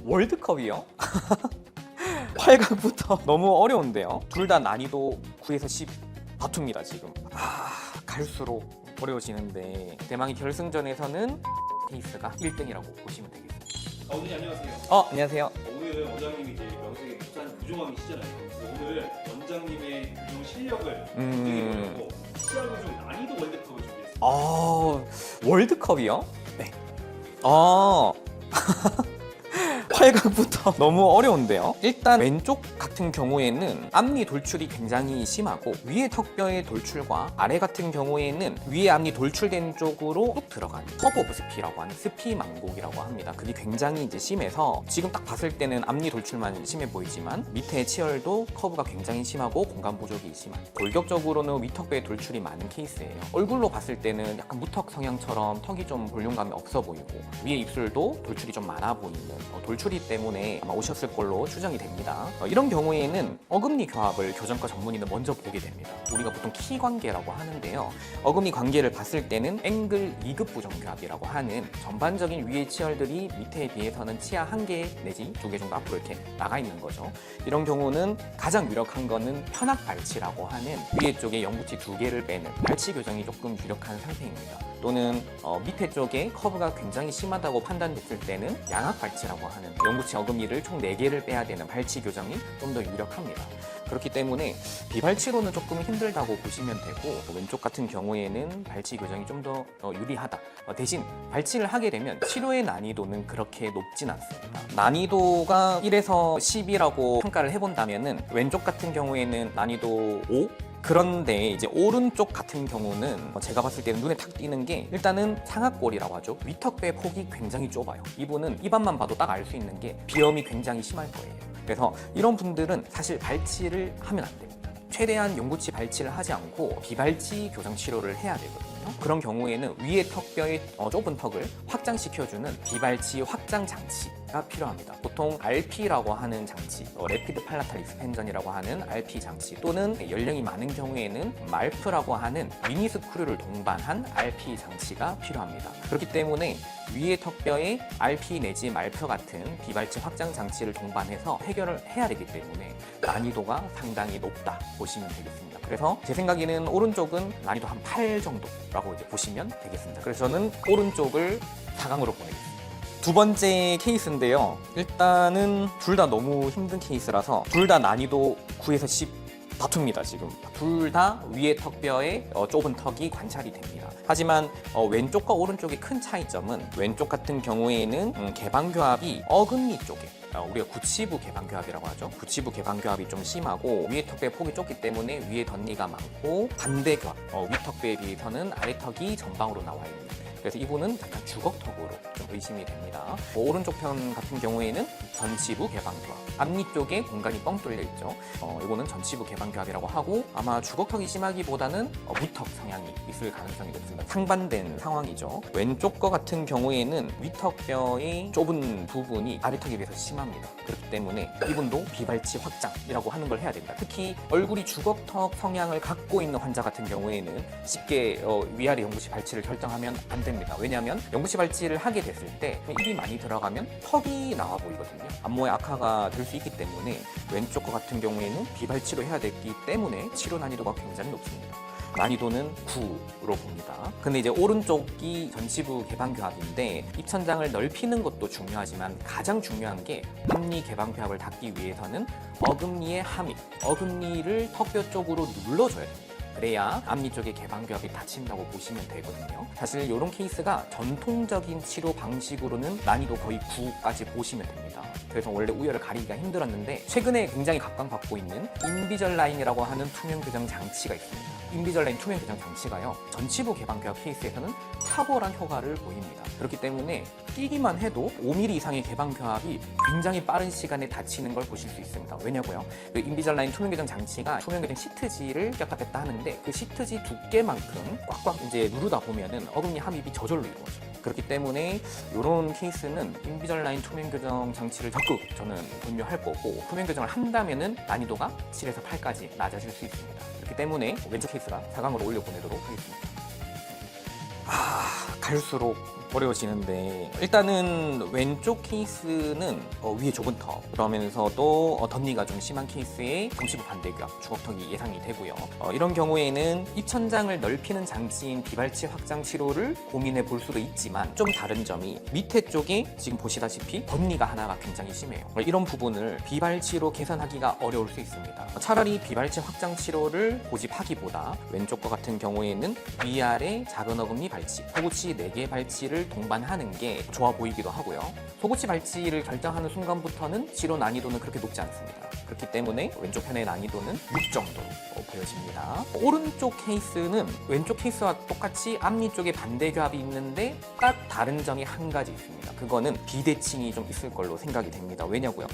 월드컵이요? 8강부터 너무 어려운데요. 둘 다 난이도 9에서 10 다툽니다 지금. 갈수록 어려워지는데 대망의 결승전에서는 케이스가 1등이라고 보시면 되겠습니다. 원장님 안녕하세요. 안녕하세요. 오늘은 원장님이 이제 명색에 부산 교정왕이시잖아요. 그래서 오늘 원장님의 교정 실력을 인증해보려고 시합 교정 난이도 월드컵을 준비했습니다. 월드컵이요? 네. 8강부터 너무 어려운데요. 일단 왼쪽 같은 경우에는 앞니 돌출이 굉장히 심하고 위에 턱뼈의 돌출과 아래 같은 경우에는 위에 앞니 돌출된 쪽으로 뚝 들어가는 커브 오브 스피라고 하는 스피 망곡이라고 합니다. 그게 굉장히 이제 심해서 지금 딱 봤을 때는 앞니 돌출만 심해 보이지만 밑에 치열도 커브가 굉장히 심하고 공간 부족이 심한, 골격적으로는 위턱뼈의 돌출이 많은 케이스예요. 얼굴로 봤을 때는 약간 무턱 성향처럼 턱이 좀 볼륨감이 없어 보이고 위에 입술도 돌출이 좀 많아 보이는 돌출이 때문에 아마 오셨을 걸로 추정이 됩니다. 이런 경우에는 어금니 교합을 교정과 전문의는 먼저 보게 됩니다. 우리가 보통 키 관계라고 하는데요. 어금니 관계를 봤을 때는 앵글 2급 부정 교합이라고 하는 전반적인 위의 치열들이 밑에에 비해서는 치아 1개 내지 2개 정도 앞으로 이렇게 나가 있는 거죠. 이런 경우는 가장 유력한 거는 편악 발치라고 하는 위에 쪽에 영구치 2개를 빼는 발치 교정이 조금 유력한 상태입니다. 또는 밑에 쪽에 커브가 굉장히 심하다고 판단됐을 때는 양악 발치라고 하는 영구치 어금니를 총 4개를 빼야 되는 발치 교정이 좀 더 유력합니다. 그렇기 때문에 비발치로는 조금 힘들다고 보시면 되고 왼쪽 같은 경우에는 발치 교정이 좀 더 유리하다. 대신 발치를 하게 되면 치료의 난이도는 그렇게 높진 않습니다. 난이도가 1에서 10이라고 평가를 해본다면은 왼쪽 같은 경우에는 난이도 5? 그런데 이제 오른쪽 같은 경우는 제가 봤을 때는 눈에 탁 띄는 게 일단은 상악골이라고 하죠. 위턱뼈의 폭이 굉장히 좁아요. 이분은 입안만 봐도 딱 알 수 있는 게 비염이 굉장히 심할 거예요. 그래서 이런 분들은 사실 발치를 하면 안 됩니다. 최대한 영구치 발치를 하지 않고 비발치 교정 치료를 해야 되거든요. 그런 경우에는 위에 턱뼈의 좁은 턱을 확장시켜주는 비발치 확장 장치가 필요합니다. 보통 RP라고 하는 장치, 레피드 팔라탈 익스펜전이라고 하는 RP 장치, 또는 연령이 많은 경우에는 말프라고 하는 미니 스크류를 동반한 RP 장치가 필요합니다. 그렇기 때문에 위에 턱뼈에 RP 내지 말프 같은 비발치 확장 장치를 동반해서 해결을 해야 되기 때문에 난이도가 상당히 높다 보시면 되겠습니다. 그래서 제 생각에는 오른쪽은 난이도 한 8 정도라고 이제 보시면 되겠습니다. 그래서 저는 오른쪽을 4강으로 보내겠습니다. 두 번째 케이스인데요. 일단은 둘 다 너무 힘든 케이스라서 둘 다 난이도 9에서 10 다툽니다 지금. 둘 다 위에 턱뼈에 좁은 턱이 관찰이 됩니다. 하지만 왼쪽과 오른쪽의 큰 차이점은 왼쪽 같은 경우에는 개방교합이 어금니 쪽에 우리가 구치부 개방교합이라고 하죠. 구치부 개방교합이 좀 심하고 위에 턱뼈의 폭이 좁기 때문에 위에 덧니가 많고 반대교합, 위턱뼈에 비해서는 아래턱이 전방으로 나와 있는, 그래서 이분은 약간 주걱턱으로 좀 의심이 됩니다. 오른쪽 편 같은 경우에는 전치부 개방교합, 앞니 쪽에 공간이 뻥 뚫려 있죠. 이거는 전치부 개방교합이라고 하고 아마 주걱턱이 심하기보다는 무턱 성향이 있을 가능성이 높습니다. 상반된 상황이죠. 왼쪽 거 같은 경우에는 위턱뼈의 좁은 부분이 아래턱에 비해서 심합니다. 그렇기 때문에 이분도 비발치 확장이라고 하는 걸 해야 됩니다. 특히 얼굴이 주걱턱 성향을 갖고 있는 환자 같은 경우에는 쉽게 위아래 영구치 발치를 결정하면 안 됩니다. 왜냐하면 영구치 발치를 하게 됐을 때 입이 많이 들어가면 턱이 나와 보이거든요. 안모의 악화가 될 수 있기 때문에 왼쪽 거 같은 경우에는 비발치로 해야 되기 때문에 치료 난이도가 굉장히 높습니다. 난이도는 9로 봅니다. 근데 이제 오른쪽이 전치부 개방교합인데 입천장을 넓히는 것도 중요하지만 가장 중요한 게 앞니 개방교합을 닫기 위해서는 어금니의 하미, 어금니를 턱뼈 쪽으로 눌러줘야 됩니다. 그래야 앞니 쪽의 개방교합이 닫힌다고 보시면 되거든요. 사실 이런 케이스가 전통적인 치료 방식으로는 난이도 거의 9까지 보시면 됩니다. 그래서 원래 우열을 가리기가 힘들었는데 최근에 굉장히 각광받고 있는 인비절라인이라고 하는 투명 교정 장치가 있습니다. 인비절라인 투명 교정 장치가요, 전치부 개방교합 케이스에서는 탁월한 효과를 보입니다. 그렇기 때문에 끼기만 해도 5mm 이상의 개방교합이 굉장히 빠른 시간에 닫히는 걸 보실 수 있습니다. 왜냐고요? 그 인비절라인 투명 교정 장치가 투명 교정 시트지를 꼈다 뺐다 하는데 그 시트지 두께만큼 꽉꽉 이제 누르다 보면은 어금니 함입이 저절로 이루어져요. 그렇기 때문에 이런 케이스는 인비절라인 투명 교정 장치를 적극 저는 권유할 거고, 투명 교정을 한다면은 난이도가 7에서 8까지 낮아질 수 있습니다. 그렇기 때문에 왼쪽 케이스가 4강으로 올려보내도록 하겠습니다. 갈수록 어려워지는데 일단은 왼쪽 케이스는 위에 좁은 턱 그러면서도 덧니가 좀 심한 케이스에 중시부 반대겹 주걱턱이 예상이 되고요. 이런 경우에는 입천장을 넓히는 장치인 비발치 확장 치료를 고민해 볼 수도 있지만 좀 다른 점이 밑에 쪽에 지금 보시다시피 덧니가 하나가 굉장히 심해요. 이런 부분을 비발치로 개선하기가 어려울 수 있습니다. 차라리 비발치 확장 치료를 고집하기보다 왼쪽과 같은 경우에는 위아래 작은 어금니 발치, 속옷이 4개 발치를 동반하는 게 좋아 보이기도 하고요. 속옷이 발치를 결정하는 순간부터는 치료 난이도는 그렇게 높지 않습니다. 그렇기 때문에 왼쪽 편의 난이도는 6 정도로 보여집니다. 오른쪽 케이스는 왼쪽 케이스와 똑같이 앞니 쪽에 반대겹이 있는데 딱 다른 점이 한 가지 있습니다. 그거는 비대칭이 좀 있을 걸로 생각이 됩니다. 왜냐고요?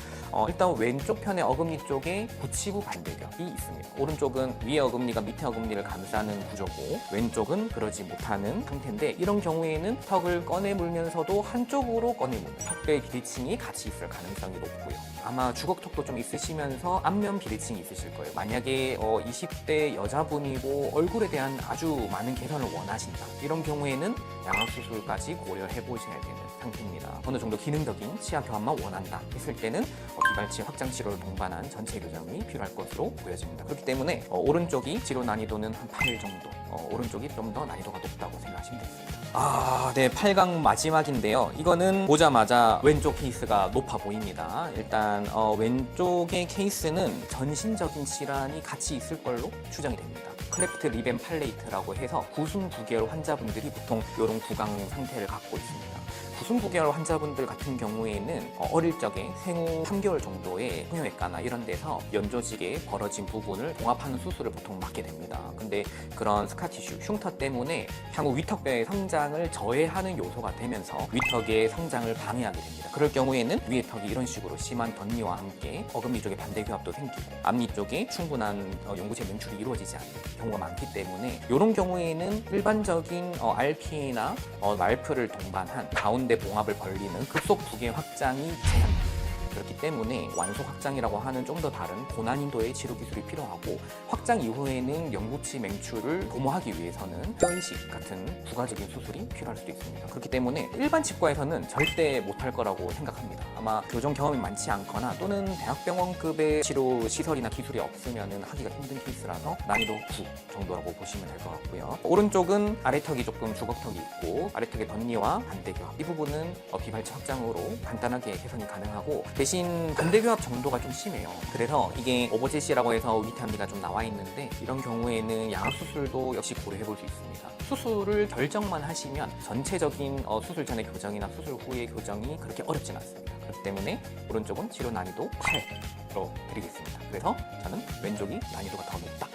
일단 왼쪽 편의 어금니 쪽에 붙이부 반대겹이 있습니다. 오른쪽은 위에 어금니가 밑에 어금니를 감싸는 구조고 왼쪽은 그러지 못하는 상태인데 이런 경우에는 턱을 꺼내 물면서도 한쪽으로 꺼내 무는 턱뼈의 비대칭이 같이 있을 가능성이 높고요. 아마 주걱턱도 좀 있으시면서 앞면 비대칭이 있으실 거예요. 만약에 20대 여자분이고 얼굴에 대한 아주 많은 개선을 원하신다. 이런 경우에는 양악수술까지 고려해 보셔야 되는 상태입니다. 어느 정도 기능적인 치아 교환만 원한다 했을 때는 비발치 확장 치료를 동반한 전체 교정이 필요할 것으로 보여집니다. 그렇기 때문에 오른쪽이 치료 난이도는 한 8 정도, 오른쪽이 좀 더 난이도가 높다고 생각하시면 되겠습니다. 네, 8강 마지막인데요. 이거는 보자마자 왼쪽 케이스가 높아 보입니다. 일단 왼쪽의 케이스는 전신적인 질환이 같이 있을 걸로 추정이 됩니다. 클레프트 리벤 팔레이트라고 해서 구순 부계열 환자분들이 보통 이런 구강 상태를 갖고 있습니다. 구순 부계열 환자분들 같은 경우에는 어릴 적에 생후 3개월 정도의 성형외과나 이런 데서 연조직에 벌어진 부분을 봉합하는 수술을 보통 받게 됩니다. 근데 그런 스카티슈, 흉터 때문에 향후 위턱뼈의 성장을 저해하는 요소가 되면서 위턱의 성장을 방해하게 됩니다. 그럴 경우에는 위에 턱이 이런 식으로 심한 덧니와 함께 어금니 쪽에 반대교합도 생기고 앞니 쪽에 충분한 연구체 명출이 이루어지지 않는 경우가 많기 때문에 이런 경우에는 일반적인 RP나 말프를 동반한 가운데 봉합을 벌리는 급속 부계 확장이 제한됩니다. 그렇기 때문에 완속 확장이라고 하는 좀 더 다른 고난인도의 치료 기술이 필요하고 확장 이후에는 영구치 맹출을 도모하기 위해서는 뼈이식 같은 부가적인 수술이 필요할 수도 있습니다. 그렇기 때문에 일반 치과에서는 절대 못할 거라고 생각합니다. 아마 교정 경험이 많지 않거나 또는 대학병원급의 치료 시설이나 기술이 없으면 하기가 힘든 케이스라서 난이도 9 정도라고 보시면 될 것 같고요. 오른쪽은 아래턱이 조금 주걱턱이 있고 아래턱의 덧니와 반대교합 이 부분은 비발치 확장으로 간단하게 개선이 가능하고 대신 반대교합 정도가 좀 심해요. 그래서 이게 오버제시라고 해서 위태 앞니가 좀 나와 있는데 이런 경우에는 양악수술도 역시 고려해 볼 수 있습니다. 수술을 결정만 하시면 전체적인 수술 전의 교정이나 수술 후의 교정이 그렇게 어렵진 않습니다. 그렇기 때문에 오른쪽은 치료 난이도 8로 드리겠습니다. 그래서 저는 왼쪽이 난이도가 더 높다.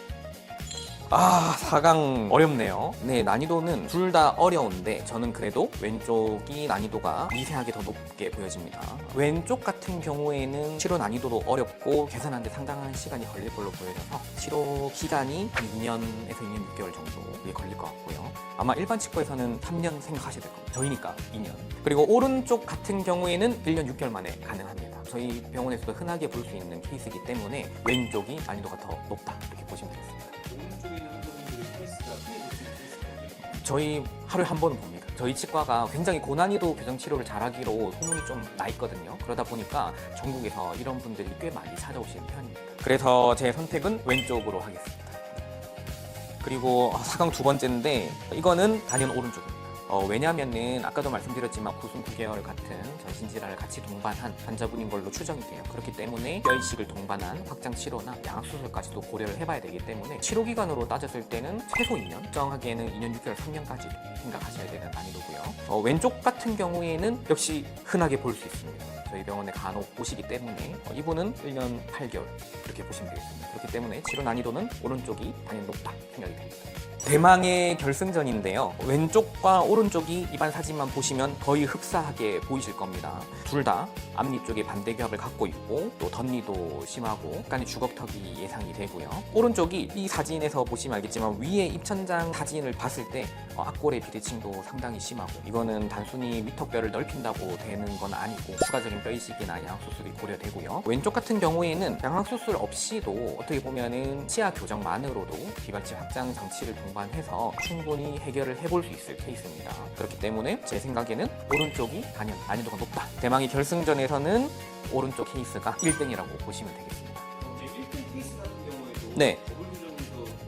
4강 어렵네요. 네, 난이도는 둘 다 어려운데 저는 그래도 왼쪽이 난이도가 미세하게 더 높게 보여집니다. 왼쪽 같은 경우에는 치료 난이도도 어렵고 개선하는데 상당한 시간이 걸릴 걸로 보여져서 치료 기간이 한 2년에서 2년 6개월 정도에 걸릴 것 같고요. 아마 일반 치과에서는 3년 생각하셔야 될 겁니다. 저희니까 2년. 그리고 오른쪽 같은 경우에는 1년 6개월 만에 가능합니다. 저희 병원에서도 흔하게 볼 수 있는 케이스이기 때문에 왼쪽이 난이도가 더 높다 이렇게 보시면 되겠습니다. 오른쪽에 있는 환자분들의 케이스가 흔히 볼 수 있는 케이스거든요. 저희 하루에 한 번은 봅니다. 저희 치과가 굉장히 고난이도 교정 치료를 잘하기로 소문이 좀 나 있거든요. 그러다 보니까 전국에서 이런 분들이 꽤 많이 찾아오시는 편입니다. 그래서 제 선택은 왼쪽으로 하겠습니다. 그리고 4강 두 번째인데 이거는 단연 오른쪽입니다. 왜냐하면은 아까도 말씀드렸지만 구순 부계열 같은 전신질환을 같이 동반한 환자분인 걸로 추정이 돼요. 그렇기 때문에 뼈이식을 동반한 확장 치료나 양악수술까지도 고려를 해봐야 되기 때문에 치료 기간으로 따졌을 때는 최소 2년, 정하기에는 2년 6개월, 3년까지 생각하셔야 되는 난이도고요. 왼쪽 같은 경우에는 역시 흔하게 볼 수 있습니다. 저희 병원에 간혹 오시기 때문에 이분은 1년 8개월 이렇게 보시면 되겠습니다. 그렇기 때문에 치료 난이도는 오른쪽이 당연히 높다 생각이 됩니다. 대망의 결승전인데요. 왼쪽과 오른쪽이 입안 사진만 보시면 거의 흡사하게 보이실 겁니다. 둘 다 앞니 쪽에 반대교합을 갖고 있고 또 덧니도 심하고 약간의 주걱턱이 예상이 되고요. 오른쪽이 이 사진에서 보시면 알겠지만 위에 입천장 사진을 봤을 때 앞골의 비대칭도 상당히 심하고 이거는 단순히 위턱뼈를 넓힌다고 되는 건 아니고 추가적인 뼈이식이나 양악수술이 고려되고요. 왼쪽 같은 경우에는 양악수술 없이도 어떻게 보면은 치아 교정만으로도 비발치 확장 장치를 동반해서 충분히 해결을 해볼 수 있을 케이스입니다. 그렇기 때문에 제 생각에는 오른쪽이 단연 난이도가 높다. 대망의 결승전에서는 오른쪽 케이스가 1등이라고 보시면 되겠습니다. 이제 1등 케이스 같은 경우에도 네. 더블 교정에서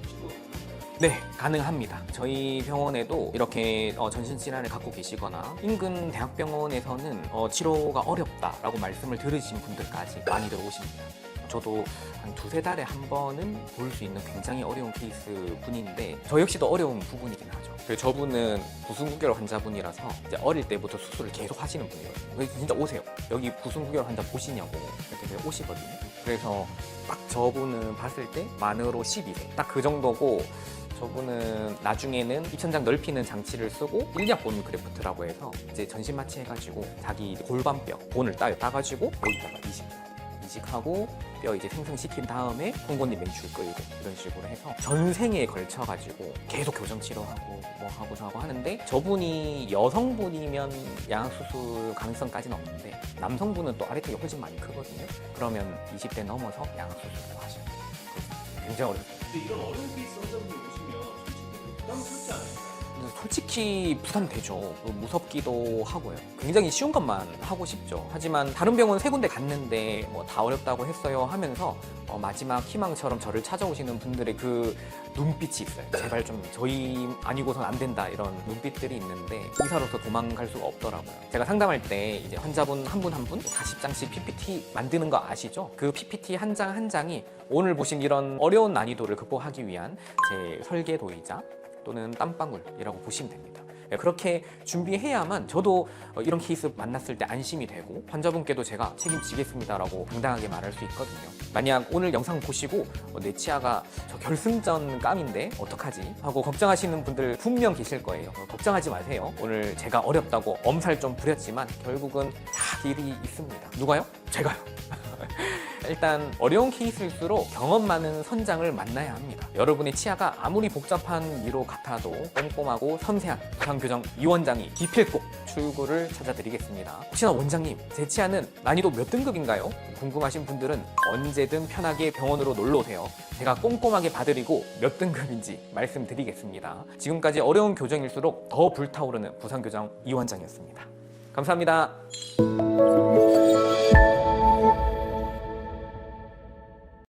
치료가 가능한가요? 네, 가능합니다. 저희 병원에도 이렇게 전신질환을 갖고 계시거나 인근 대학병원에서는 치료가 어렵다라고 말씀을 들으신 분들까지 많이 들어오십니다. 저도 한 두세 달에 한 번은 볼 수 있는 굉장히 어려운 케이스 분인데 저 역시도 어려운 부분이긴 하죠. 그리고 저분은 부순구결 환자분이라서 이제 어릴 때부터 수술을 계속 하시는 분이거든요. 그래서 진짜 오세요. 여기 부순구결 환자 보시냐고 이렇게 오시거든요. 그래서 딱 저분은 봤을 때 만으로 12세 딱 그 정도고, 저분은 나중에는 입천장 넓히는 장치를 쓰고 일약본 그래프트라고 해서 이제 전신 마취해가지고 자기 골반뼈 본을 따가지고 여기다가 이식하고 뼈 이제 생성시킨 다음에 송곳니 맨줄 끌고 이런 식으로 해서 전생에 걸쳐가지고 계속 교정 치료하고 뭐 하고 저하고 하는데, 저분이 여성분이면 양악수술 가능성까지는 없는데 남성분은 또 아래쪽이 훨씬 많이 크거든요. 그러면 20대 넘어서 양악수술을 하셔야 돼요. 그래서 굉장히 어렵습니다. 근데 이런 어려운 케이스 환자분들 오시면 솔직히 부담스럽지 않으신가요? 솔직히 부담되죠. 무섭기도 하고요. 굉장히 쉬운 것만 하고 싶죠. 하지만 다른 병원 세 군데 갔는데 뭐 다 어렵다고 했어요 하면서 마지막 희망처럼 저를 찾아오시는 분들의 그 눈빛이 있어요. 제발 좀 저희 아니고선 안 된다, 이런 눈빛들이 있는데 의사로서 도망갈 수가 없더라고요. 제가 상담할 때 이제 환자분 한 분 한 분 40장씩 PPT 만드는 거 아시죠? 그 PPT 한 장 한 장이 오늘 보신 이런 어려운 난이도를 극복하기 위한 제 설계도이자 또는 땀방울이라고 보시면 됩니다. 그렇게 준비해야만 저도 이런 케이스 만났을 때 안심이 되고 환자분께도 제가 책임지겠습니다라고 당당하게 말할 수 있거든요. 만약 오늘 영상 보시고 내 치아가 저 결승전 깜인데 어떡하지? 하고 걱정하시는 분들 분명 계실 거예요. 걱정하지 마세요. 오늘 제가 어렵다고 엄살 좀 부렸지만 결국은 다 길이 있습니다. 누가요? 제가요. 일단 어려운 케이스일수록 경험 많은 선장을 만나야 합니다. 여러분의 치아가 아무리 복잡한 위로 같아도 꼼꼼하고 섬세한 부산교정 이원장이 기필코 출구를 찾아드리겠습니다. 혹시나 원장님, 제 치아는 난이도 몇 등급인가요? 궁금하신 분들은 언제든 편하게 병원으로 놀러오세요. 제가 꼼꼼하게 봐드리고 몇 등급인지 말씀드리겠습니다. 지금까지 어려운 교정일수록 더 불타오르는 부산교정 이원장이었습니다. 감사합니다.